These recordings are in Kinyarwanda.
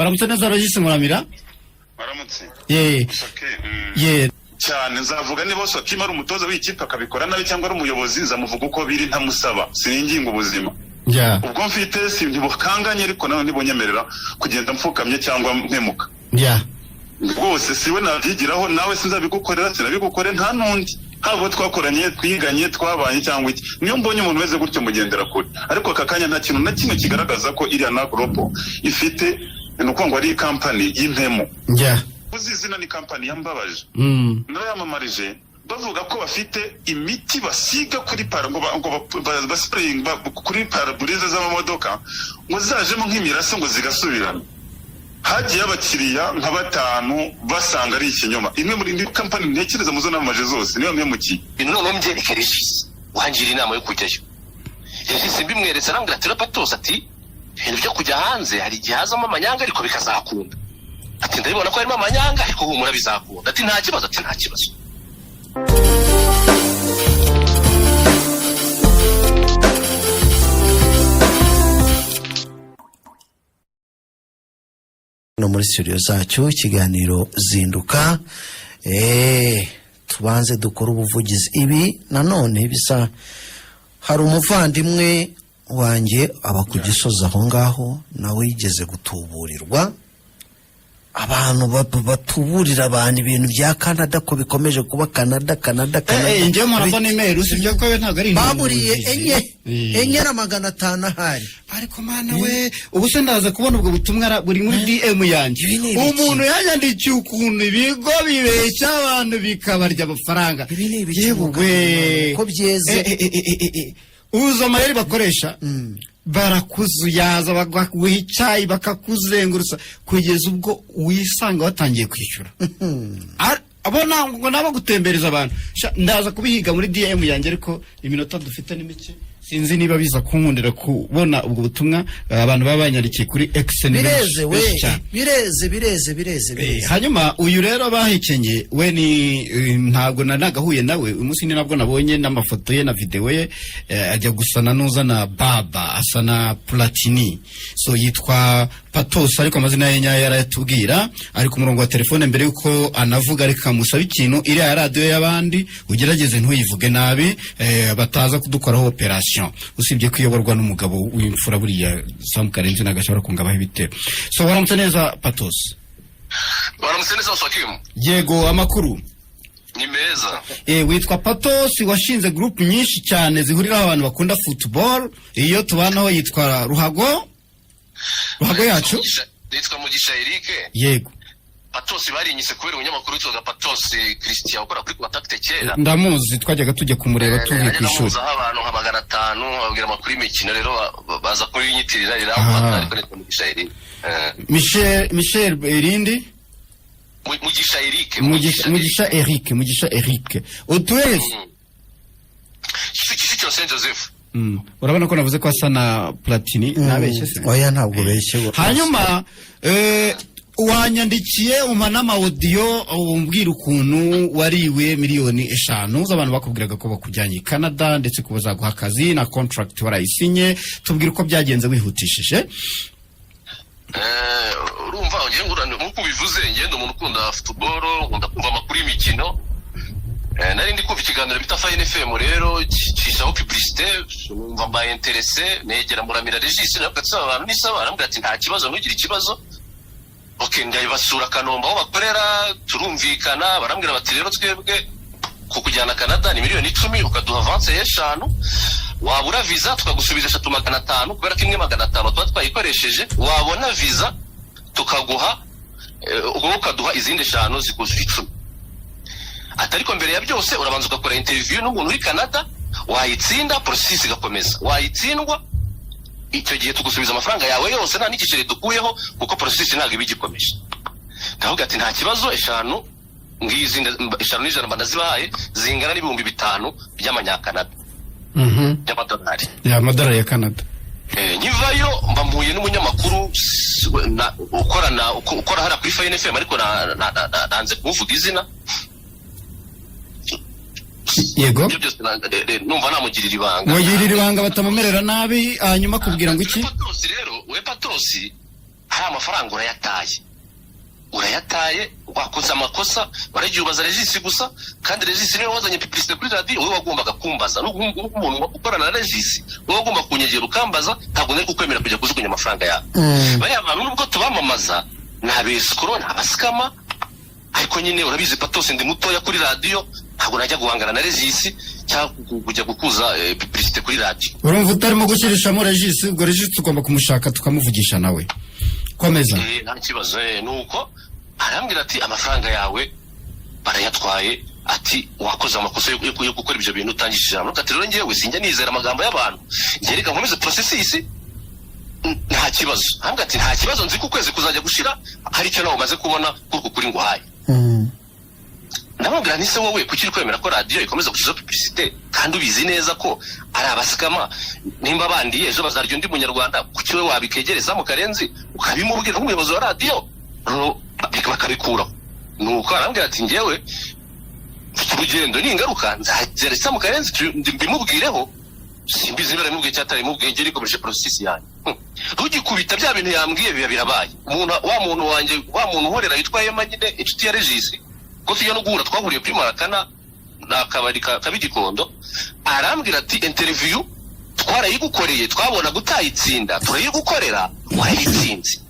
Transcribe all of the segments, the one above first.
Baramutse neza Regis Muramira. Baramutse. Ye. Cyane nzavuga niba Sokima ari umutoza w'ikipe akabikora nabi cyangwa ari umuyobozi nzamuvuga uko biri ntamusaba sininginga ubuzima. Ubwo mfite simbukanganye ariko nawe nibonyemerera kugenda mfukamye cyangwa mpemuka. Rwose siwe navyigiraho nawe sinzabigukorera sinabigukore nta nundi. Habo twakoranye twiganye twabanye cyangwa iki. Niyo mbonye umuntu weze gutyo mugendera kure. Ariko akakanya nta kintu na kimwe kigaragaza ko iriya na Global ifite nuko ngo ari company y'impemo. Uzi izina ni company yambabaje. Narayamamarije bavuga ko bafite imiti basiga kuri ngo baspraying kuri paraburize z'amamodoka ngo zajemo nk'imirase ngo zigasubirana. Hagiye abakiriya nka 5 basanga ari ikinyoma. Imwe muri ndi company ntekereza muzo namaje zose niyo mpemuki. None mbyereka Regis wangira inama yo kujyayo. Regis mbimweretse arambwira ati Patos ati ibintu byo kujya hanze hari igihazamo amanyanga ariko bikazakunda. Ati ndabibona ko harimo amanyanga ariko humura bizakunda. Ati nta kibazo ati nta kibazo. No muri studio zacu ikiganiro zinduka tubanze dukora ubuvugizi ibi nanone bisa hari umuvandimwe wanjye aba ku Gisozi aho ngaho nawe yigeze gutuburirwa abantu batuburira abantu ibintu bya Canada ko bikomeje kuba Canada nje murabona email usibye ko ntago ari baburiye enye na 500 ahari ariko mana we ubuse ndaza kubona ubwo butumwa buri muri DM yanjye umuntu yanyandikiye ukuntu ibigo bibeshya abantu bikabarya amafaranga yewe ko byeze uzo mayeri bakoresha barakuzuyaza bagwicaye bakakuzengurusa kugeza ubwo wisanga watangiye kwishyura abona ngo nabo gutembereza abantu ndaza kubihiga muri DM yanjye ariko iminota dufite ni mike sinzi niba biza kunkundira kubona ubwo butumwa abantu babanyarikiye kuri X bireze hanyuma uyu rero bahikenye we ni ntago nagahuye nawe umunsi ni nabwo nabonye n'amafoto ye na video ye ajya gusana nuza na baba asana Platini so yitwa Patos ariko amazina ye nyayo yaratubwira ari ku murongo wa telefone mbere yuko anavuga ariko amusaba ikintu iri ya radio y'abandi ugerageze ntuyivuge nabi bataza kudukoraho operation usibye kuyoborwa n'umugabo w'imfura buriya Sam Karenzi nagashobora kungabaho ibitero so waramutse neza Patos. Waramutse neza Sokima. Yego amakuru ni meza. Witwa Patos washinze group nyinshi cyane zihuriraho abantu bakunda football iyo tubanaho yitwa Ruhago yacu yitwa Mugisha Eric. Yego Patos barinyise kubera umunyamakuru witwa Patos Christian ukora kuri Contact kera ndamuzi twajyaga tujya kumureba tuvuye ku ishuri abantu nka 500 babwira amakuru y'imikino rero baza kuri inyitirira riraho ariko ni Mugisha Eric. Michel Erindi Mugisha Eric Otwes Kicukiro Saint Joseph. Urabona ko navuze ko asa na Platini nabeshye se oya ntabwo beshye hanyuma wanyandikiye umanama audio umbwira ukuntu wariwe miliyoni 5 z'abantu bakubwiraga ko bakujyanye Canada ndetse ko bazaguha akazi na contract warayisinye tubwira uko byagenze wihutishije. Urumva ngiye ngurane nkuko bivuze ngende umuntu ukunda football nkunda kumva amakuru y'imikino nari ndi kumva ikiganiro bita Fine FM rero cishaho publicité numva mbaye intéressé negera Muramira Regis n'abatsaba abantu nisaba arambwira ati nta kibazo nugira ikibazo. Okay ndabasura Kanombe aho bakorera turumvikana barambwira bati rero twebwe kukujyana Canada ni miliyoni 10 ukaduha avance ya 5 wabura visa tukagusubiza 500 kubera ko imwe 500 twa twayikoresheje wabona visa tukaguha ubwo ukaduha izindi 5 zikuzuye 10. Atariko mbere ya byose urabanza ugakora interview n'umuntu uri Canada wayitsinda process igakomeza wayitsindwa icyo gihe tugusubiza amafaranga yawe yose nta n'igiceri dukuyeho kuko process ntago ibigikomeje. Ndavuga ati nta kibazo 5 ngizi 5 n'ijana banazibaye zingana n'ibihumbi 5 by'amanyakanada y'amadolari y'amadolari ya Canada. Nyivayo mbamuye n'umunyamakuru ukora hara kuri Fine FM ariko nanze kuvuga izina. Yego numva namugirira ibanga wagirira ibanga batamumerera nabi hanyuma kubwira ngo iki Patos rero we Patos ari amafaranga urayataye wakoze amakosa baragiye ubaza Regis gusa kandi Regis niwe wazanye publicité kuri radio wowe wagombaga kumbaza n'umuntu wakorana na Regis wowe wagomba kunyegera ukambaza ntabwo nari kukwemera kujya kujugunya amafaranga yawe bari abantu nubwo tubamamaza nabeskoro nabaskama ariko nyine urabizi Patos ndi mutoya kuri radio ntabwo najya guhangana na Regis cyangwa kujya gukuza publicité kuri radio urumva utarimo gushyirishamo Regis ubwo Regis tugomba kumushaka tukamuvugisha nawe komeza nta kibazo nuko arambwira ati amafaranga yawe barayatwaye ati wakoze amakosa yo gukora ibyo bintu utangishije ati rero ngewe sinjya nizera amagambo y'abantu ngereka nkomeze processes nta kibazo arambwira ati nta kibazo nzi ko ukwezi kuzajya gushira hari icyo nawe umaze kubona kuko kuri nguhaye ndamubwira nise wowe kuki uri kwemera ko radio ikomeza gushiza publicité kandi ubizi neza ko ari abasikama nimba bandiye ejo bazaryo ndi munyarwanda kuki we wabikegereza mu Karenzi ukabimubwira nk'umuyobozi wa radio bakabikura nuko arambwira ati ngewe urugendo ni ingaruka nzageresa mu Karenzi mbimubwireho simbizi nibara mubwiye cyatari mubwiye ngeri komeje process yanyu rugikubita bya bintu yambwiye biba birabaye umuntu wanje wa muntu uhorera yitwa Yema nyine inshuti ya Regis ko tujya no guhura twahuriye kuri Marakana nakabari kabigikondo arambwira ati interview twarayigukoreye twabona gutayitsinda turayigukorera wayitsinze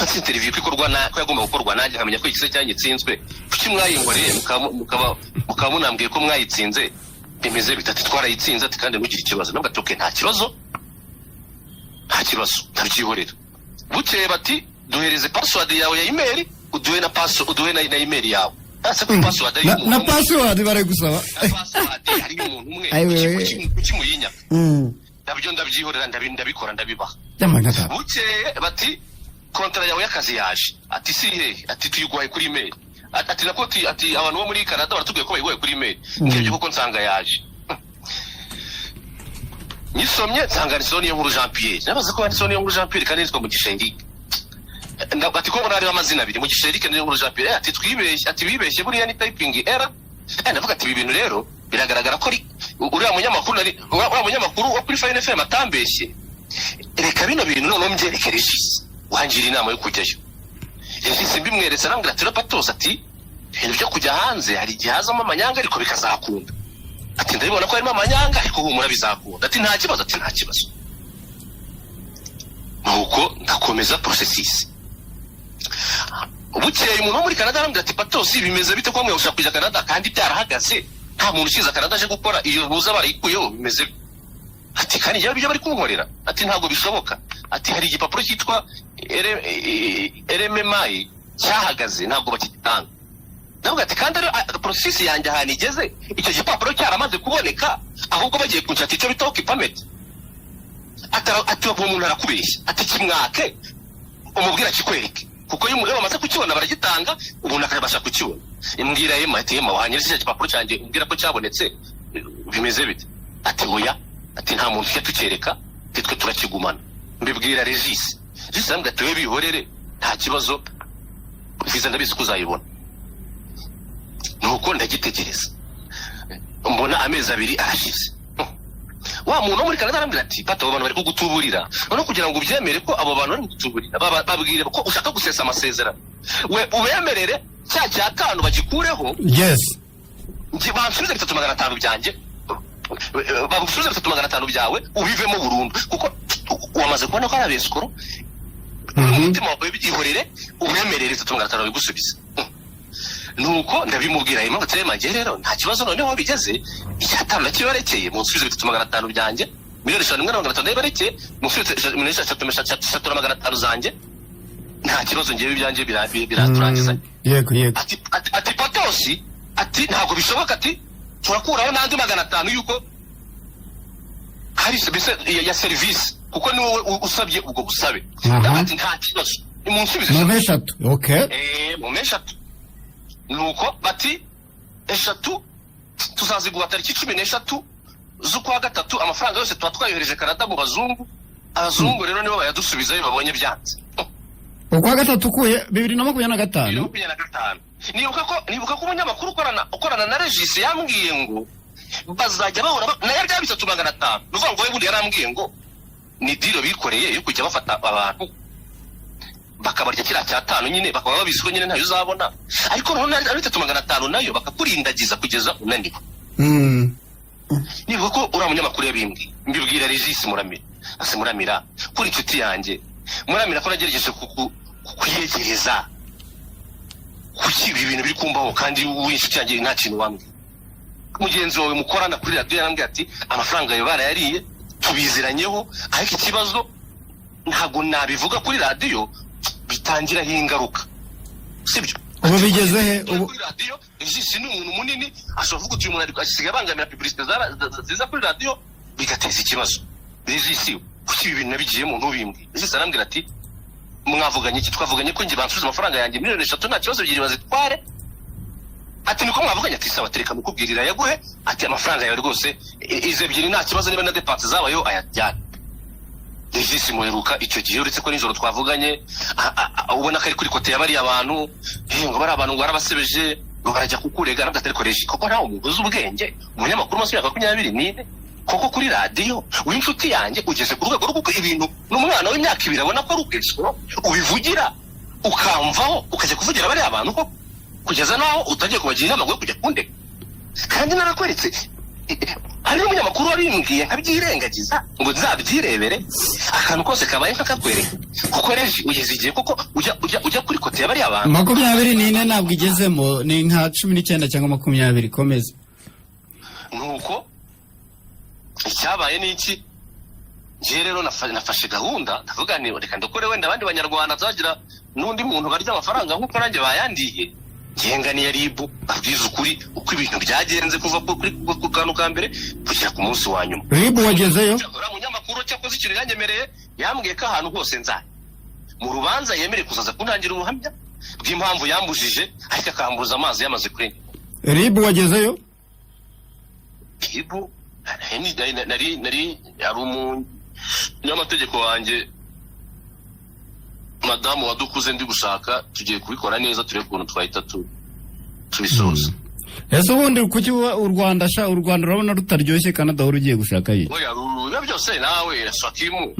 ati interview ikorwa na ko yagomba gukorwa nanjye nkamenya ko ikise cyanyitsinzwe kuki mwayingoreye mukaba munambwiye ko mwayitsinze bimeze bitatu twarayitsinze ati kandi ntugire ikibazo nabwo atoke nta kibazo ntabyihorera bukeye bati duhereze password yawe ya email uduwe na email yawe ase ko password ari na password bare gusaba password ari umuntu umwe kukimuyinya nabyo ndabyihorera ndabikora ndabibaha bukeye bati kontra yawe y'akazi yaje ati si he ati tuyiguhaye kuri email ati nakoti ati abantu bo muri Canada baratubwiye ko bayiguhaye kuri email ngibyo kuko nsanga yaje nisomye nsanga ni Soniya Nkuru Jean Pierre nabaze ko ari Soniya Nkuru Jean Pierre kandi nitwa mu Gishengi ati ko ari amazina abiri mu Gishengi kandi Nkuru Jean Pierre ati twibeshye ati bibeshye buriya ni typing error ndavuga ati ibi bintu rero biragaragara ko uriya munyamakuru wo kuri Fine FM atambeshye reka bino bintu none mbyereke Regis wangira inama yo kujyayo Regis mbimweretse arambwira ati Patos ati ibintu byo kujya hanze hari igihe hazamo amanyanga ariko bikazakunda ati ndabibona ko harimo amanyanga ariko humura bizakunda ati nta kibazo nuko ndakomeza processes bukeye umuntu wo muri Canada arambwira ati Patos bimeze bite ko mwe ushaka kujya Canada kandi byarahagaze nta muntu ukiza Canada aje gukora iyo ntuza barayikuyeho bimeze ati kandi njyewe ibyo bari kunkorera ati ntabwo bishoboka ati hari igipapuro cyitwa RMMI cyahagaze ntabwo bakitanga ndavuga ati kandi process yanjye ahantu igeze icyo gipapuro cyaramaze kuboneka ahubwo bagiye kunshaka icyo bita work permit ati uwo muntu arakubeshya ati kimwake umubwira kikwereke kuko iyo bamaze kukibona baragitanga umuntu akabasha kukibona imbwira Yema ati Yema wanyeretse icyo gipapuro cyanjye umbwira ko cyabonetse bimeze bite ati hoya ati nta muntu ujya tukereka twe turakigumana mbibwira Regis arambwira ati we bihorere nta kibazo viza ndabizi kuzayibona nuko ndagitegereza mbona amezi abiri arashize wa muntu wo muri Canada arambwira ati Pato abantu bari kugutuburira none kugira ngo ubyemere ko abo bantu bari kugutuburira babwire ko ushaka gusesa amasezerano we ubemerere cya cyatanu bagikureho yes bansubize 3500 byanjye bagusubize 3500 byawe ubivemo burundu kuko wamaze kubona ko ari abeskoro umutima wawe bigihorere ubemerere 3500 bigusubize nuko ndabimubwira Yema ngo Yema rero nta kibazo noneho bigeze icyatanu nakibarekeye munsubize 3500 byanjye miliyoni 5,500 yabarekeye munsubize 3,500 zanjye nta kibazo ngiye ibyanjye biraturangiza yego ati Patos ati ntabwo bishoboka ati turakuraho n'andi 500 yuko hari service ya service kuko ni wowe usabye ubwo busabe ati nta kibazo munsubize mu meshatu okay mu meshatu nuko bati eshatu tuzaziguha tariki 13 z'ukwa gatatu amafaranga yose tuba twayohereje Canada mu bazungu abazungu rero nibo bayadusubizayo babonye byanze ukwa gatatu kuye 2025 nibuka ko umunyamakuru ukorana na Regis yambwiye ngo bazajya bahora nayo byabise 500 nuvuga ngo we bundi yarambwiye ngo ni diro bikoreye yo kujya bafata abantu bakabarya kiriya cyatanu nyine bakaba babizi ko nyine ntayo uzabona ariko noneho ari 3,500 nayo bakakurindagiza kugeza unaniwe. Nivuga ko uriya munyamakuru yabimbwiye mbibwira Regis Muramira kuri inshuti yanjye Muramira ko nagerageje kuyegereza kuki ibi bintu biri kumbaho kandi w'inshuti yanjye nta kintu wambwiye. Mugenzi wawe mukorana kuri radio yarambwiye ati amafaranga yo barayariye tubiziranyeho ariko ikibazo ntago nabivuga kuri radio bitangiraho ingaruka sibyo. Ubu bigeze he ubu kuri radio Regis ni umuntu munini ashobora kuvuga uti umuntu ari asigaye abangamira publicité ziza kuri radio bigateza ikibazo. Regis kuki ibi bintu nabigiyemo ntubimbwiye. Regis arambwira ati mwavuganye iki twavuganye ko nje bansubiza amafaranga yanjye 3 nta kibazo byiri bazitware. Ati niko mwavuganye ati sawa tereka mukubwirira yaguhe ati amafaranga yawe rwose ize byiri nta kibazo niba na dépenses zabayo ayajyana. Regis muheruka icyo gihe uretse ko nijoro twavuganye ubona ko ari kuri kote y'abari abantu ngo bari abantu ngo barabasebeje ngo barajya kukurega n'agatari koresha koko ntawe umuguzi ubwenge umunyamakuru maso yaka 24 koko kuri radio w'inshuti yanjye ugeze ku rwego rwo ibintu n'umwana w'imyaka 2 abona ko rugesho ubivugira ukamvaho ukajya kuvugira bari abantu ko kugeza naho utagiye kubagira inama ngo kujya kunde kandi narakweretse hari umunyamakuru wabimbwiye nkabyirengagiza ngo nzabyirebere akantu kose kabaye nkakakwereka kuko reje ugeze igihe koko ujya kuri kote y'abari abantu 24 ntabwo igezemo ni nka 19 cyangwa 20 komeza nuko icyabaye niki je rero nafashe gahunda ndavuga ni reka ndokore wenda abandi banyarwanda zagira nundi muntu barya amafaranga nkuko nanjye bayandiye ngenganiye ribu abwiza ukuri uko ibintu byagenze kuva ku kantu ka mbere kugera ku munsi wa nyuma. Ribu wagezeyo umunyamakuru cyakoze ikintu yanyemereye yambwiye ko ahantu hose nzaye mu rubanza yemereye kuzaza kuntangira ubuhamya bw'impamvu yambujije ariko akambuza amazi yamaze kurenga. Ribu wagezeyo Ribu nari ari umunyamategeko wanjye madamu wadukuze ndi gushaka tugiye kubikora neza turebe ukuntu twahita tubisoza. Ese ubundi kuki u Rwanda urabona rutaryoshye Canada wari ugiye gushaka yi oya byose nawe Swakimu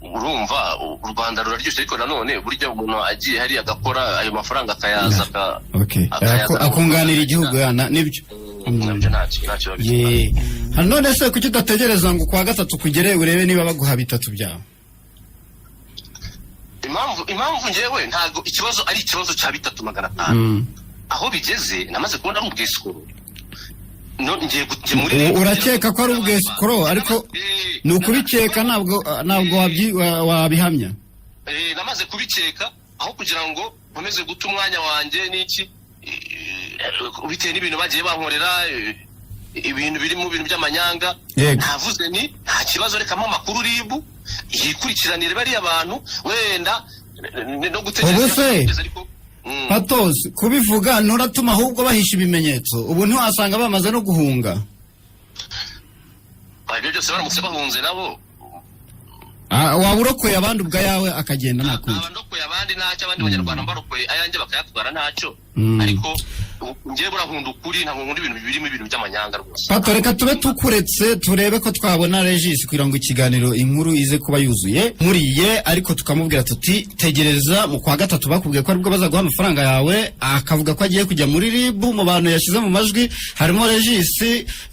urumva u Rwanda ruraryoshye ariko nanone burya umuntu agiye hari agakora ayo mafaranga akayaza akunganira igihugu yana nibyo nabyo ntacyo none se kuki udategereza ngo kwa gatatu kugere urebe niba baguha 3 byawe. Impamvu njyewe ntago ikibazo ari ikibazo cya 3,500 aho bigeze namaze kubona ari ubwesikoro ngiye muri urakeka ko ari ubwesikoro ariko ni ukubikeka ntabwo wabihamya. Namaze kubikeka aho kugira ngo nkomeze guta umwanya wanjye n'iki bitewe n'ibintu bagiye bankorera ibintu biri mu bintu by'amanyanga ntavuze ni nta kibazo reka amakuru ribu yikurikiranire bari abantu wenda no gutegereza ariko Patos kubivuga nturatuma ahubwo bahisha ibimenyetso ubu ntiwasanga bamaze no guhunga. Ibyo byose baramutse bahunze nabo waburokoye abandi ubwa yawe akagenda nakundi abandokoye abandi ntacyo abandi banyarwanda barokoye ayanjye bakayatwara ntacyo ariko ngiye burankunda ukuri nta nkunda ibintu birimo ibintu by'amanyanga rwose. Pato reka tube tukuretse turebe ko twabona Regis kugira ngo ikiganiro inkuru ize kuba yuzuye muriye ariko tukamubwira tuti tegereza mu kwa gatatu bakubwiye ko aribwo bazaguha amafaranga yawe akavuga ko agiye kujya muri ribu mu bantu yashize mu majwi harimo Regis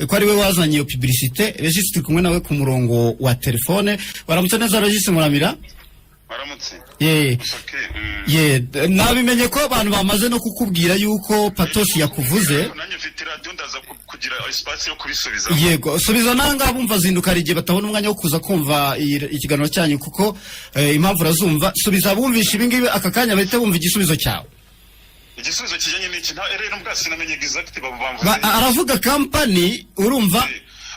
ko ari we wazanye iyo publicité. Regis turi kumwe nawe ku murongo wa telefone. Baramutse neza Regis Muramira. Baramutse. Nabimenye ko abantu bamaze no kukubwira yuko Patos yakuvuze. Nanjye mfite radio ndaza kugira espace yo kubisubiza. Yego subiza nanga bumva zinduka rigiye batabona umwanya wo kuza kumva ikiganiro cyanyu kuko impamvu razumva subiza bumvisha ibingibi aka kanya bahite bumva igisubizo cyawe. Igisubizo kijanye n'iki nta rero mbwasi namenye exact babamvuze. Aravuga company urumva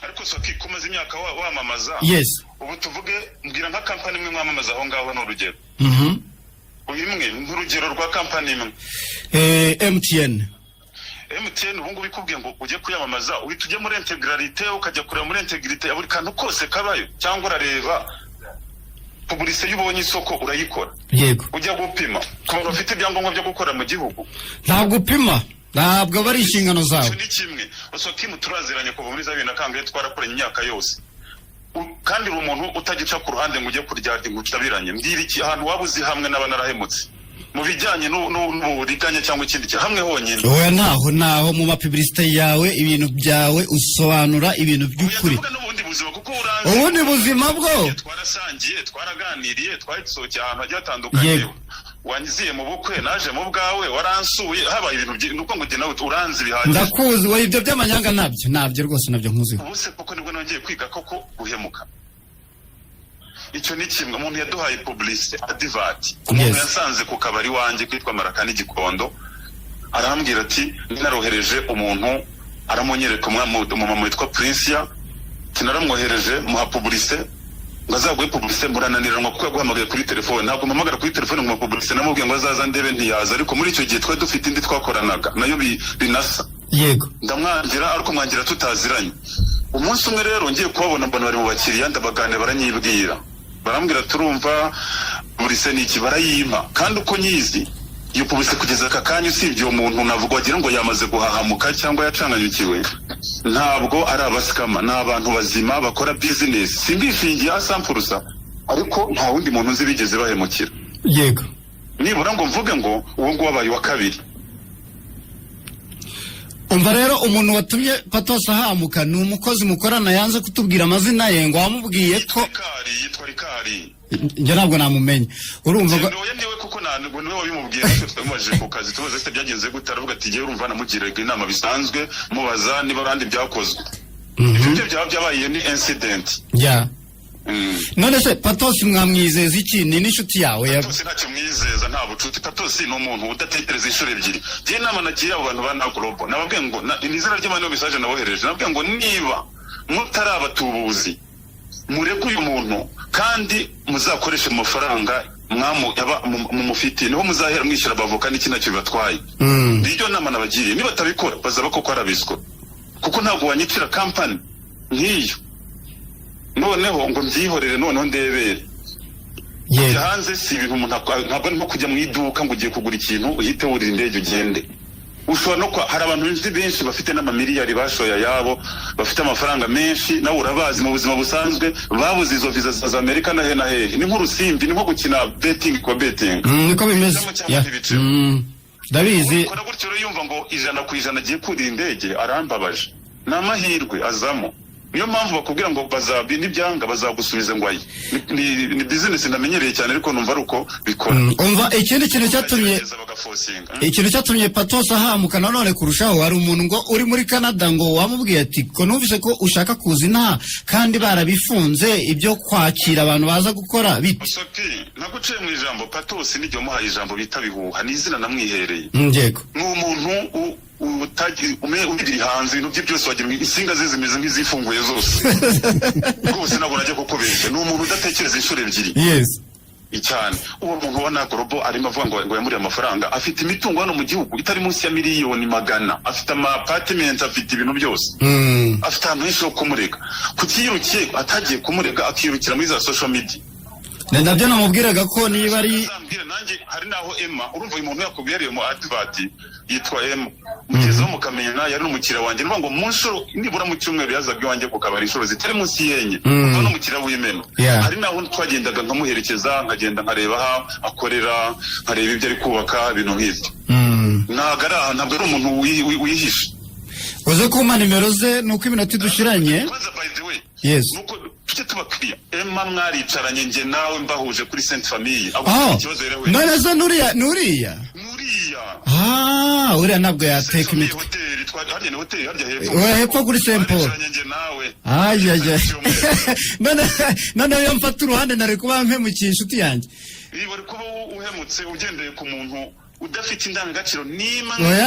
ariko soki kumaze imyaka wamamaza. Yes. Ubu tuvuge mbwira nka company imwe mwamamaza aho ngaho n'urugero. Uyimwe nk'urugero rwa company imwe. MTN ubungu bikubwiye ngo ujye kuyamamaza uhita ujye muri integralité ukajya kureba muri integrité buri kantu kose kabayo cyangwa urareba publicité y'ubonye isoko urayikora. Yego. Ujya gupima kuba bafite ibyangombwa byo gukora mu gihugu. Ntabwo upima ntabwo bari inshingano zawe. Ni kimwe Sokimu turaziranye kuva muri 2000 twaраkoranye imyaka yose kandi uri umuntu utagica ku ruhande ngo ujye kurya ngutabiranye mbwira iki ahantu waba uzi hamwe n'abanarahemutse mu bijyanye n'uburiganya cyangwa ikindi hamwe honyine. Oya naho mu mapublicité yawe ibintu byawe usobanura ibintu by'ukuri. Ubundi buzima bwo twarasangiye twaraganiriye twagisohokeye ahantu hagiye hatandukanye. Wanyiziye mu bukwe naje mu bwawe waransuye habaye ibintu nuko ngo nawe uranzi bihagije. Ndakuzi wowe ibyo by'amanyanga nabyo rwose nabyo nkuzi. Ubuse koko nibwo nongeye kwiga koko guhemuka. Icyo ni kimwe umuntu yaduhaye publicité advert. Umuntu yasanze ku kabari wanjye kwitwa Marakani Gikondo arambwira ati ninarohereje umuntu aramunyereka umumama witwa Princia tinaramwohereje muha publicité ngazaguye publicité murananiranwa kuko yaguhamagaye kuri telefone ntabwo mpamagara kuri telefone mu publicité namubwiye ngo azaza ndebe ntiyaza ariko muri icyo gihe twa dufite indi twakoranaga nayo binasa. Yego ndamwangira ariko mwangira tutaziranye. Umunsi umwe rero ngiye kubabona mbona bari mu bakiriya ndabaganira baranyibwira barambwira turumva publicité ni iki barayima kandi uko nyizi iyo publicité kugeza aka kanya usibye uwo muntu navuga wagira ngo yamaze guhahamuka cyangwa yacanganyukiwe ntabwo ari abasikama ni abantu bazima bakora business simbishingiye asampurusa ariko nta wundi muntu nzi bigeze bahemukira. Yego nibura ngo mvuge ngo uwo ngo wabaye wa kabiri. Umva rero umuntu watumye Patos ahamuka ni umukozi mukorana yanze kutubwira amazina ye ngo wamubwiye ko yitwa Rikari. Njye ntabwo namumenye urumva ko niwe kuko ntabwo niwe wabimubwiye twamaje ku kazi tubaze se byagenze gute aravuga ati giye urumva namugiraga inama bisanzwe mubaza niba abandi byakozwe. Ibyo byabaye ni incident. None se Patos mwamwizeza iki ni n'inshuti yawe ya Patos ntacyo mwizeza nta bucuti. Patos ni umuntu udatekereza inshuro ebyiri. Giye nama nagiye abo bantu ba Global nababwiye ngo nizera ry'amano message nabohereje nababwiye ngo niba mutarabatubuzi mureke uyu muntu kandi muzakoreshe amafaranga mumufitiye niho muzahera mwishyura abavoka n'iki nacyo bibatwaye. Niryo nama nabagiriye niba batabikora bazaba koko arabizwa kuko ntabwo wanyicira company nk'iyo noneho ngo mbyihorere noneho ndebere. Hanze si ibintu umuntu ntabwo arimo kujya mu iduka ngo ugiye kugura ikintu uhite wurira indege ugende. Ushobora no hari abantu benshi bafite n'amamiliyari bashoya yabo bafite amafaranga menshi nawe urabazi mu buzima busanzwe babuze izo visa za Amerika na hehe ni nk'urusimbi ni nko gukina betting kwa betting. Niko bimeze ndabizi kora gutyo yumva ngo 100% agiye kurira indege arambabaje n'amahirwe azamo. Niyo mpamvu bakubwira ngo bazabi n'ibyanga bazagusubiza ngo ayi ni business ndamenyereye cyane ariko numva ruko bikora. Umva ikindi kintu cyatumye Patos ahamuka nanone kurushaho hari umuntu ngo uri muri Canada ngo wamubwiye ati ko numvise ko ushaka kuzina kandi barabifunze ibyo kwakira abantu baza gukora biti. Naguciye mu ijambo Patos nijyo muhaye ijambo bita bihuha n'izina namwihereye. Yego n'umuntu umubiri hanze ibintu bye byose wagira insinga ze zimeze nk'izifunguye zose rwose nabwo najya kukubeshya ni umuntu udatekereza inshuro ebyiri. Icyane uwo muntu wa Global arimo avuga ngo yamuriye amafaranga afite imitungo hano mu gihugu itari munsi ya miliyoni 100 afite apartment afite ibintu byose afite ahantu henshi ho kumurega kukiyirukiye atagiye kumurega akirukira muri za social media. Nabyo namubwiraga ko niba ari nanjye hari naho Emma urumva uyu muntu yakubiyariye mu advert yitwa Emma mugeze mu Kamena yari n'umukira wanjye niba ngo munshuro nibura mu cyumweru yazaga iwanjye ku kabari inshuro zitari munsi yenye ubwo n'umukira w'Imena. Hari naho twagendaga nkamuherekeza nkagenda nkareba akorera nkareba ibyo ari kubaka ibintu nk'ibyo. Ntabwo ari umuntu wihishe. Uze kumpa nimero ze nuko iminota idushiranye. Nuko tujye tubakiriya Emma mwaricaranye nge nawe mbahuje kuri Sainte Famille ikibazo rero we none nuriya uriya ntabwo yateka imitwe we hepfo kuri Saint Paul none iyo mfata uruhande nari kuba mpemukiye inshuti yanjye. Bari kuba uhemutse ugendeye ku muntu udafite indangagaciro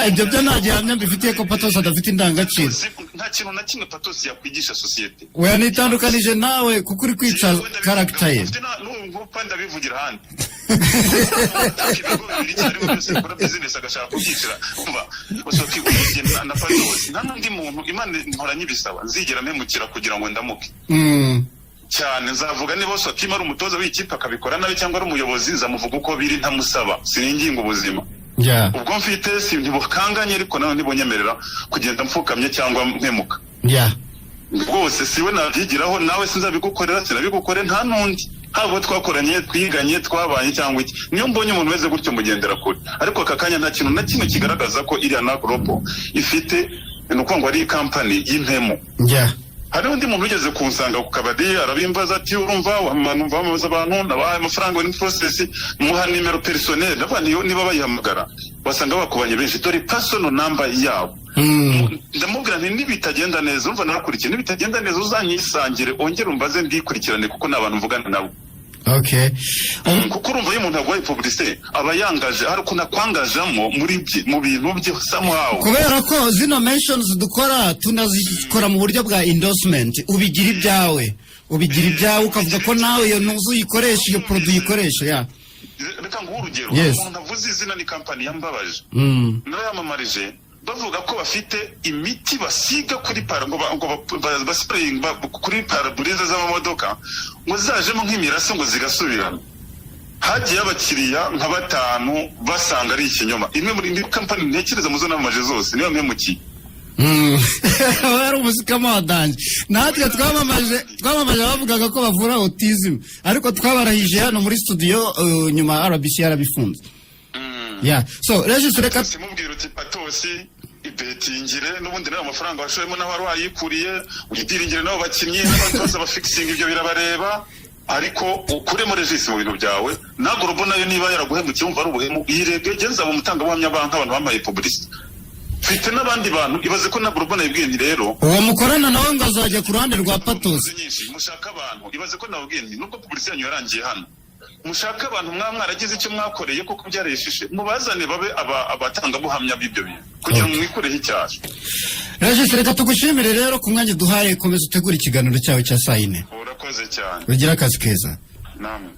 ibyo byo nta gihamya mbifitiye ko Patos adafite indangagaciro. Nta kintu na kimwe Patos yakwigisha sosiyete. Oya nitandukanije nawe kuko uri kwica character ye. N'ubu ndabivugira handi. Business agashaka kubyicira umva usoki ugenda na Patos nta n'undi muntu Imana nkoranye ibisaba nzigera mpemukira kugira ngo ndamuke. Cyane nzavuga niba Sokima ari umutoza w'ikipe akabikora nabi cyangwa ari umuyobozi nzamuvuga uko biri ntamusaba sininginga ubuzima. Ubwo mfite si ntibukanganye ariko nawe ntibonyemerera kugenda mfukamye cyangwa mpemuka. rwose siwe nabyigiraho nawe sinzabigukorera sinabigukore nta nundi habo twakoranye twiganye twabanye cyangwa iki niyo mbonye umuntu wese gutyo mugendera kure ariko aka kanya nta kintu na kimwe kigaragaza ko iriya na global ifite nuko ngo ari company y'impemo hari undi muntu ugeze kunsanga ku kabari arabimbaza ati urumva wamanu bamaza abantu nabaye amafaranga ni process muha nimero personnel nabandi niba bayihamagara wasanga bakubanye benshi dore personal number yabo ndamubwira nti nibitagenda neza umva narakurikiye nibitagenda neza uzanyisangire ongera umbaze ndikurikirane kuko nabantu mvugana nabo okay kuko urumva y'umuntu agwaye publicité aba yangaje hari kuna kwangajamo muri mu bintu bye somehow kubera ko zino mentions dukora tunazikora mu buryo bwa endorsement ubigira ibyawe ukavuga ko nawe iyo ntuzu uyikoresha iyo produit uyikoresha ya reka nguhe urugero umuntu avuze izina ni company yambabaje narayamamarije bavuga ko bafite imiti basiga kuri baspraying kuri paraburize z'amamodoka ngo zajemo nk'imiraso ngo zigasubirana hagiye abakiriya nka 5 basanga ari ikinyoma imwe muri company ntekereza muzo n'amaje zose niyo mpemukiye wari umusikama wadanje natwe twamamaje bavugaga ko bavura autism ariko twabarahije hano muri studio nyuma RBC yarabifunze so Regis reka simubwira uti patosi ibetingire n'ubundi nayo amafaranga washoyemo naho wari wayikuriye uyidiringire nabo bakinnyi n'abatoza ba fixing ibyo birabareba ariko ukuremo Regis mu bintu byawe nagorobo nayo niba yaraguhemukiye umva ari ubuhemu yirege genza mu mutangabuhamya banka abantu bambaye publicity fite n'abandi bantu ibaze ko nagorobo nayibwiye nti rero uwo mukorana nawe ngo azajya ku ruhande rwa patosi mushaka abantu ibaze ko nabwiye nti nubwo publicity yanyu yarangiye hano mushaka abantu mwaragize icyo mwakoreye koko byareshishe mubazane babe abatangabuhamya b'ibyo bintu kugira ngo mwikoreho icyaha Regis reka tugushimire rero ku mwanya duhaye komeza utegura ikiganiro cyawe cya saa 4 urakoze cyane ugira akazi keza namwe